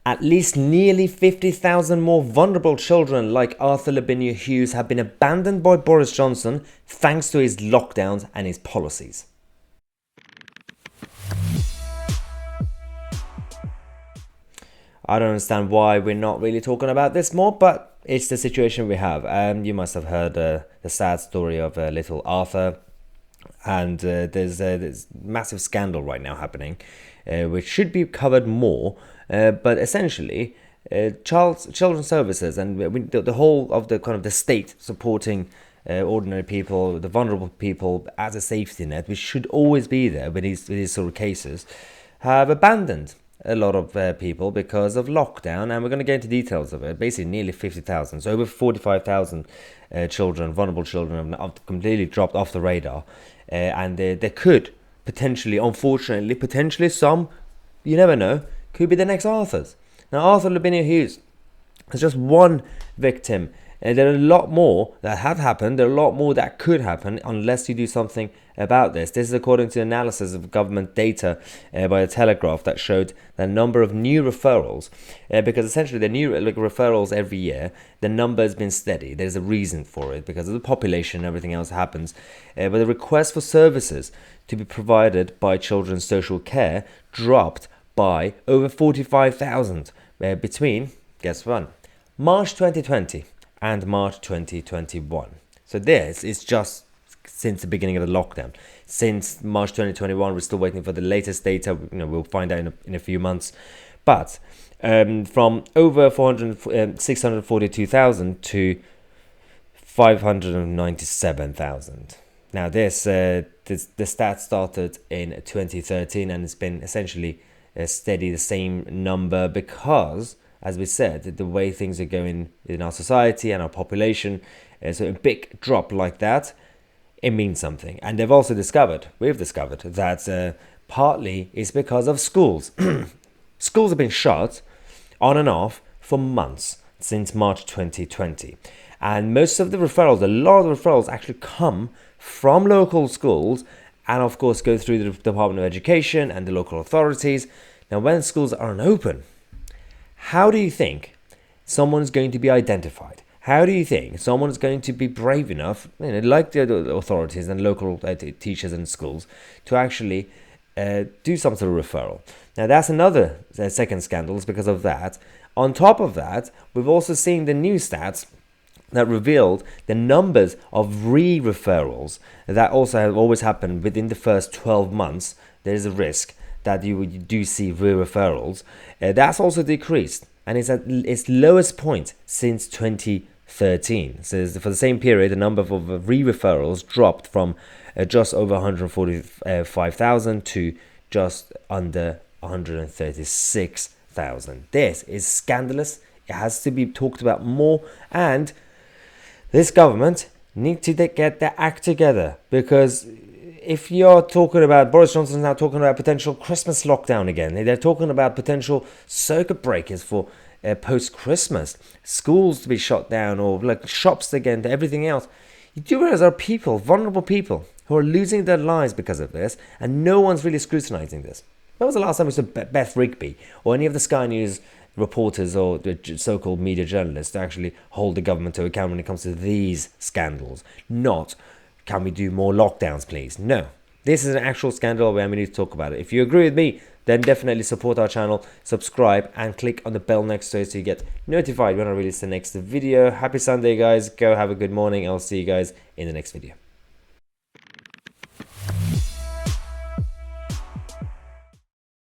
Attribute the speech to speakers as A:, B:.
A: At least nearly 50,000 more vulnerable children like Arthur Labinjo-Hughes have been abandoned by Boris Johnson thanks to his lockdowns and his policies. I don't understand why we're not really talking about this more, but it's the situation we have. You must have heard the sad story of little Arthur, and there's massive scandal right now happening, which should be covered more. But essentially, children's services and the whole of the kind of the state supporting ordinary people, the vulnerable people as a safety net, which should always be there with these sort of cases, have abandoned a lot of people because of lockdown, and we're going to get into details of it. Basically, nearly 50,000, so over 45,000 children, vulnerable children, have completely dropped off the radar, and there could potentially, unfortunately, some, you never know, could be the next Arthurs. Now, Arthur Labinjo-Hughes is just one victim. There are a lot more that have happened. There are a lot more that could happen unless you do something about this. This is according to analysis of government data by the Telegraph that showed the number of new referrals. Because essentially the new referrals every year, the number has been steady. There's a reason for it because of the population and everything else happens. But the request for services to be provided by children's social care dropped by over 45,000 between, guess what, March 2020 and March 2021. So this is just since the beginning of the lockdown. Since March 2021, we're still waiting for the latest data. We'll find out in a few months. But from over 642,000 to 597,000. Now the stat started in 2013 and it's been essentially steady, the same number, because, as we said, the way things are going in our society and our population, so a big drop like that, it means something. And we've discovered that partly it's because of schools. Schools have been shut on and off for months since March 2020. And most of the referrals, a lot of the referrals actually come from local schools and of course go through the Department of Education and the local authorities. Now, when schools aren't open, how do you think someone's going to be identified? How do you think someone's going to be brave enough, like the authorities and local teachers and schools, to actually do some sort of referral? Now, that's another second scandal because of that. On top of that, we've also seen the new stats that revealed the numbers of re-referrals that also have always happened within the first 12 months. There is a risk that you do see re-referrals. That's also decreased, and it's at its lowest point since 2013. So for the same period, the number of re-referrals dropped from just over 145,000 to just under 136,000. This is scandalous. It has to be talked about more, and this government needs to get their act together, because if you're talking about, Boris Johnson's now talking about potential Christmas lockdown again. They're talking about potential circuit breakers for post-Christmas, schools to be shut down, or like shops again, to everything else. You do realize there are people, vulnerable people, who are losing their lives because of this, and no one's really scrutinizing this. When was the last time we saw Beth Rigby or any of the Sky News reporters or the so-called media journalists to actually hold the government to account when it comes to these scandals? Not, can we do more lockdowns, please? No. This is an actual scandal where we need to talk about it. If you agree with me, then definitely support our channel, subscribe, and click on the bell next to it so you get notified when I release the next video. Happy Sunday, guys. Go have a good morning. I'll see you guys in the next video.